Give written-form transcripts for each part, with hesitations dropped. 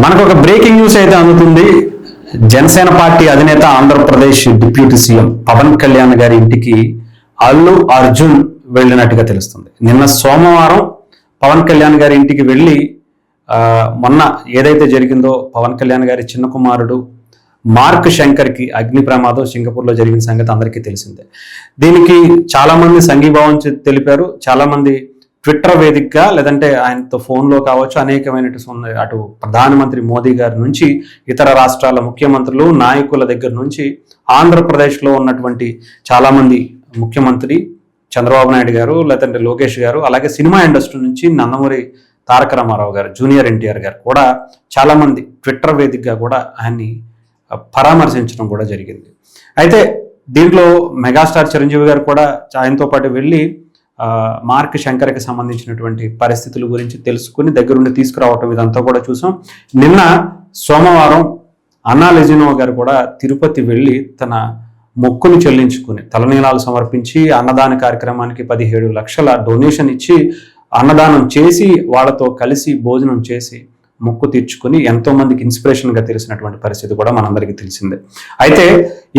మనకు ఒక breaking news అయితే అందుతుంది. జనసేన పార్టీ అధినేత ఆంధ్రప్రదేశ్ డిప్యూటీ సీఎం పవన్ కళ్యాణ్ గారి ఇంటికి అల్లు అర్జున్ వెళ్ళినట్టుగా తెలుస్తుంది. నిన్న సోమవారం పవన్ కళ్యాణ్ గారి ఇంటికి వెళ్ళి మొన్న ఏదైతే జరిగిందో పవన్ కళ్యాణ్ గారి చిన్న కుమారుడు మార్క్ శంకర్కి అగ్ని ప్రమాదం సింగపూర్లో జరిగిన సంగతి అందరికీ తెలిసిందే. దీనికి చాలామంది సంఘీభావం తెలిపారు. చాలామంది ట్విట్టర్ వేదికగా లేదంటే ఆయనతో ఫోన్లో కావచ్చు అనేకమైనటువంటి అటు ప్రధానమంత్రి మోదీ గారి నుంచి ఇతర రాష్ట్రాల ముఖ్యమంత్రులు నాయకుల దగ్గర నుంచి ఆంధ్రప్రదేశ్లో ఉన్నటువంటి చాలామంది ముఖ్యమంత్రి చంద్రబాబు నాయుడు గారు లేదంటే లోకేష్ గారు అలాగే సినిమా ఇండస్ట్రీ నుంచి నందమూరి తారక రామారావు గారు జూనియర్ ఎన్టీఆర్ గారు కూడా చాలామంది ట్విట్టర్ వేదికగా కూడా ఆయన్ని పరామర్శించడం కూడా జరిగింది. అయితే దీంట్లో మెగాస్టార్ చిరంజీవి గారు కూడా ఆయనతో పాటు వెళ్ళి మార్క్ శంకర్కి సంబంధించినటువంటి పరిస్థితుల గురించి తెలుసుకుని దగ్గరుండి తీసుకురావటం ఇదంతా కూడా చూసాం. నిన్న సోమవారం అన్నా లెజినో గారు కూడా తిరుపతి వెళ్ళి తన మొక్కుని చెల్లించుకుని తలనీలాలు సమర్పించి అన్నదాన కార్యక్రమానికి 17 లక్షల డొనేషన్ ఇచ్చి అన్నదానం చేసి వాళ్ళతో కలిసి భోజనం చేసి మొక్కు తీర్చుకుని ఎంతో మందికి ఇన్స్పిరేషన్గా తెలిసినటువంటి పరిస్థితి కూడా మనందరికీ తెలిసిందే. అయితే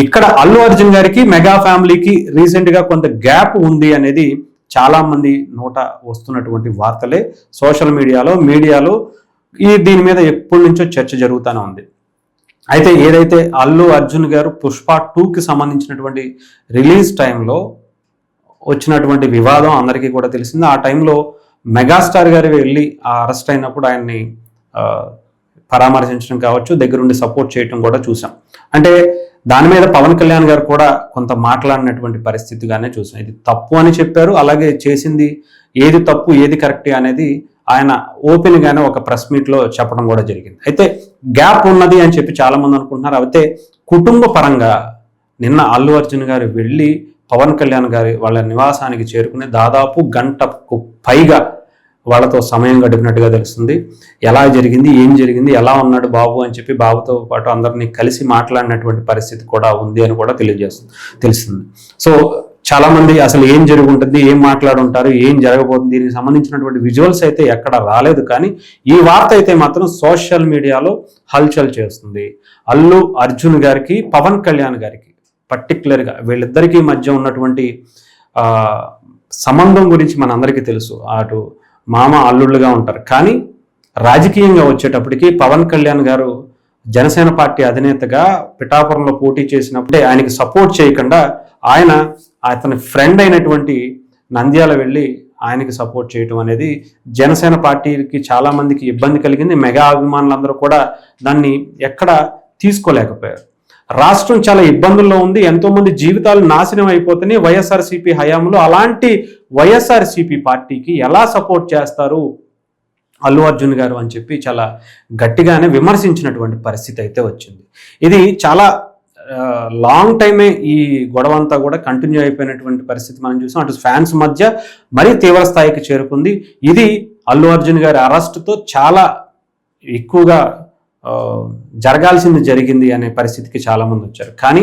ఇక్కడ అల్లు అర్జున్ గారికి మెగా ఫ్యామిలీకి రీసెంట్గా కొంత గ్యాప్ ఉంది అనేది చాలా మంది నోట వస్తున్నటువంటి వార్తలే. సోషల్ మీడియాలో దీని మీద ఎప్పటి నుంచో చర్చ జరుగుతూనే ఉంది. అయితే ఏదైతే అల్లు అర్జున్ గారు పుష్ప 2కి సంబంధించినటువంటి రిలీజ్ టైంలో వచ్చినటువంటి వివాదం అందరికీ కూడా తెలిసింది. ఆ టైంలో మెగాస్టార్ గారు వెళ్ళి అరెస్ట్ అయినప్పుడు ఆయన్ని పరామర్శించడం కావచ్చు, దగ్గరుండి సపోర్ట్ చేయటం కూడా చూసాం. అంటే దాని మీద పవన్ కళ్యాణ్ గారు కూడా కొంత మాట్లాడినటువంటి పరిస్థితిగానే చూసాం. ఇది తప్పు అని చెప్పారు. అలాగే చేసింది ఏది తప్పు ఏది కరెక్ట్ అనేది ఆయన ఓపెన్ గానే ఒక ప్రెస్ మీట్లో చెప్పడం కూడా జరిగింది. అయితే గ్యాప్ ఉన్నది అని చెప్పి చాలా మంది అనుకుంటున్నారు. అయితే కుటుంబ పరంగా నిన్న అల్లు అర్జున్ గారు వెళ్ళి పవన్ కళ్యాణ్ గారి వాళ్ళ నివాసానికి చేరుకుని దాదాపు గంటకు పైగా వాళ్ళతో సమయం గడిపినట్టుగా తెలుస్తుంది. ఎలా జరిగింది, ఏం జరిగింది, ఎలా ఉన్నాడు బాబు అని చెప్పి బాబుతో పాటు అందరినీ కలిసి మాట్లాడినటువంటి పరిస్థితి కూడా ఉంది అని కూడా తెలుస్తుంది. సో చాలామంది అసలు ఏం జరిగి ఉంటుంది, ఏం మాట్లాడుంటారు, ఏం జరగబోతుంది, దీనికి సంబంధించినటువంటి విజువల్స్ అయితే ఎక్కడ రాలేదు. కానీ ఈ వార్త అయితే మాత్రం సోషల్ మీడియాలో హల్చల్ చేస్తుంది. అల్లు అర్జున్ గారికి పవన్ కళ్యాణ్ గారికి పర్టికులర్గా వీళ్ళిద్దరికీ మధ్య ఉన్నటువంటి సంబంధం గురించి మనందరికీ తెలుసు. అటు మామ అల్లుళ్ళుగా ఉంటారు. కానీ రాజకీయంగా వచ్చేటప్పటికి పవన్ కళ్యాణ్ గారు జనసేన పార్టీ అధినేతగా పిఠాపురంలో పోటీ చేసినప్పుడే ఆయనకి సపోర్ట్ చేయకుండా అతని ఫ్రెండ్ అయినటువంటి నంద్యాల వెళ్ళి ఆయనకి సపోర్ట్ చేయటం అనేది జనసేన పార్టీకి చాలా మందికి ఇబ్బంది కలిగింది. మెగా అభిమానులందరూ కూడా దాన్ని ఎక్కడ తీసుకోలేకపోయారు. రాష్ట్రం చాలా ఇబ్బందుల్లో ఉంది. ఎంతో మంది జీవితాలు నాశనం అయిపోతున్నాయి వైఎస్ఆర్సీపీ హయాంలో. అలాంటి వైఎస్ఆర్సీపీ పార్టీకి ఎలా సపోర్ట్ చేస్తారు అల్లు అర్జున్ గారు అని చెప్పి చాలా గట్టిగానే విమర్శించినటువంటి పరిస్థితి అయితే వచ్చింది. ఇది చాలా లాంగ్ టైమే ఈ గొడవ అంతా కూడా కంటిన్యూ అయిపోయినటువంటి పరిస్థితి మనం చూసాం. అటు ఫ్యాన్స్ మధ్య మరీ తీవ్ర స్థాయికి చేరుకుంది. ఇది అల్లు అర్జున్ గారి అరెస్టుతో చాలా ఎక్కువగా జరగాల్సింది జరిగింది అనే పరిస్థితికి చాలామంది వచ్చారు. కానీ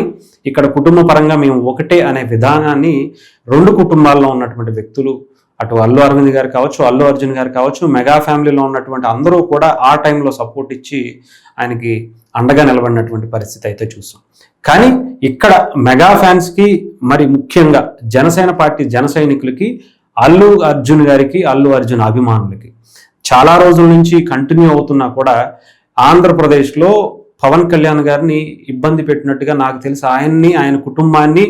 ఇక్కడ కుటుంబ పరంగా మేము ఒకటే అనే విధానాన్ని రెండు కుటుంబాల్లో ఉన్నటువంటి వ్యక్తులు అటు అల్లు అరవింద్ గారు కావచ్చు, అల్లు అర్జున్ గారు కావచ్చు, మెగా ఫ్యామిలీలో ఉన్నటువంటి అందరూ కూడా ఆ టైంలో సపోర్ట్ ఇచ్చి ఆయనకి అండగా నిలబడినటువంటి పరిస్థితి అయితే చూసాం. కానీ ఇక్కడ మెగా ఫ్యాన్స్కి మరి ముఖ్యంగా జనసేన పార్టీ జన సైనికులకి అల్లు అర్జున్ గారికి అల్లు అర్జున్ అభిమానులకి చాలా రోజుల నుంచి కంటిన్యూ అవుతున్నా కూడా ఆంధ్రప్రదేశ్లో పవన్ కళ్యాణ్ గారిని ఇబ్బంది పెట్టినట్టుగా నాకు తెలిసి ఆయన్ని ఆయన కుటుంబాన్ని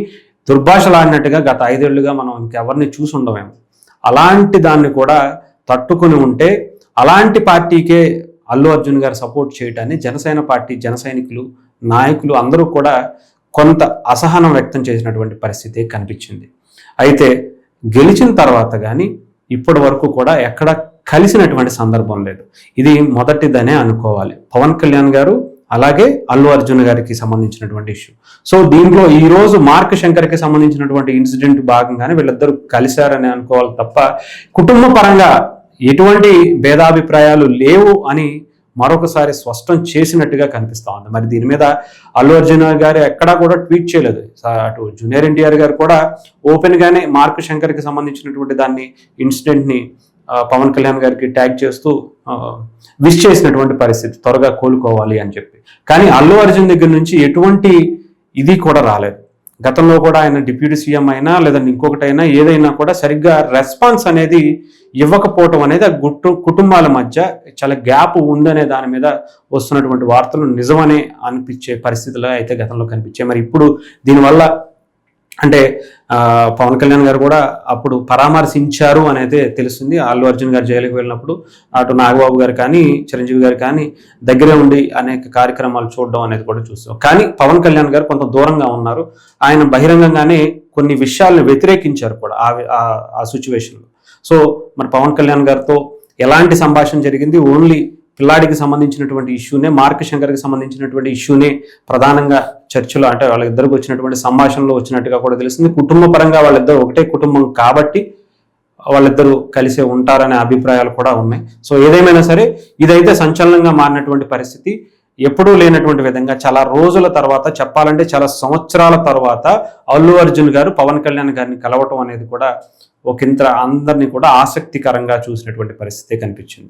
దుర్భాషలాడినట్టుగా గత 5 ఏళ్లుగా మనం ఇంకెవరిని చూసి ఉండమేమో. అలాంటి దాన్ని కూడా తట్టుకుని ఉంటే అలాంటి పార్టీకే అల్లు అర్జున్ గారు సపోర్ట్ చేయటాన్ని జనసేన పార్టీ జన సైనికులు నాయకులు అందరూ కూడా కొంత అసహనం వ్యక్తం చేసినటువంటి పరిస్థితి కనిపించింది. అయితే గెలిచిన తర్వాత కానీ ఇప్పటి వరకు కూడా ఎక్కడ కలిసినటువంటి సందర్భం లేదు. ఇది మొదటిదనే అనుకోవాలి. పవన్ కళ్యాణ్ గారు అలాగే అల్లు అర్జున్ గారికి సంబంధించినటువంటి ఇష్యూ. సో దీంట్లో ఈరోజు మార్క్ శంకర్కి సంబంధించినటువంటి ఇన్సిడెంట్ భాగంగానే వీళ్ళిద్దరూ కలిశారని అనుకోవాలి తప్ప కుటుంబ పరంగా ఎటువంటి భేదాభిప్రాయాలు లేవు అని మరొకసారి స్పష్టం చేసినట్టుగా కనిపిస్తా ఉంది. మరి దీని మీద అల్లు అర్జున్ గారు ఎక్కడా కూడా ట్వీట్ చేయలేదు. అటు జూనియర్ ఎన్టీఆర్ గారు కూడా ఓపెన్ గానే మార్క్ శంకర్కి సంబంధించినటువంటి ఇన్సిడెంట్ని పవన్ కళ్యాణ్ గారికి ట్యాగ్ చేస్తూ విష్ చేసినటువంటి పరిస్థితి, త్వరగా కోలుకోవాలి అని చెప్పి. కానీ అల్లు అర్జున్ దగ్గర నుంచి ఎటువంటి ఇది కూడా రాలేదు. గతంలో కూడా ఆయన డిప్యూటీ సీఎం అయినా లేదా ఇంకొకటైనా ఏదైనా కూడా సరిగ్గా రెస్పాన్స్ అనేది ఇవ్వకపోవటం అనేది ఆ కుటుంబాల మధ్య చాలా గ్యాప్ ఉందనే దాని మీద వస్తున్నటువంటి వార్తలు నిజమనే అనిపించే పరిస్థితులు అయితే గతంలో కనిపించాయి. మరి ఇప్పుడు దీనివల్ల అంటే పవన్ కళ్యాణ్ గారు కూడా అప్పుడు పరామర్శించారు అనేది తెలుస్తుంది. అల్లు అర్జున్ గారు జైలుకి వెళ్ళినప్పుడు అటు నాగబాబు గారు కానీ చిరంజీవి గారు కానీ దగ్గరే ఉండి అనేక కార్యక్రమాలు చూడడం అనేది కూడా చూస్తాం. కానీ పవన్ కళ్యాణ్ గారు కొంత దూరంగా ఉన్నారు. ఆయన బహిరంగంగానే కొన్ని విషయాలను వ్యతిరేకించారు కూడా ఆ సిచ్యువేషన్లో. సో మరి పవన్ కళ్యాణ్ గారితో ఎలాంటి సంభాషణ జరిగింది? ఓన్లీ పిల్లాడికి సంబంధించినటువంటి ఇష్యూనే, మార్క్ శంకర్కి సంబంధించినటువంటి ఇష్యూనే ప్రధానంగా చర్చలో, అంటే వాళ్ళిద్దరికి వచ్చినటువంటి సంభాషణలో వచ్చినట్టుగా కూడా తెలుస్తుంది. కుటుంబ పరంగా వాళ్ళిద్దరు ఒకటే కుటుంబం కాబట్టి వాళ్ళిద్దరూ కలిసే ఉంటారనే అభిప్రాయాలు కూడా ఉన్నాయి. సో ఏదేమైనా సరే ఇదైతే సంచలనంగా మారినటువంటి పరిస్థితి. ఎప్పుడూ లేనటువంటి విధంగా చాలా రోజుల తర్వాత, చెప్పాలంటే చాలా సంవత్సరాల తర్వాత అల్లు అర్జున్ గారు పవన్ కళ్యాణ్ గారిని కలవటం అనేది కూడా ఒకంత అందరినీ కూడా ఆసక్తికరంగా చూసినటువంటి పరిస్థితి కనిపించింది.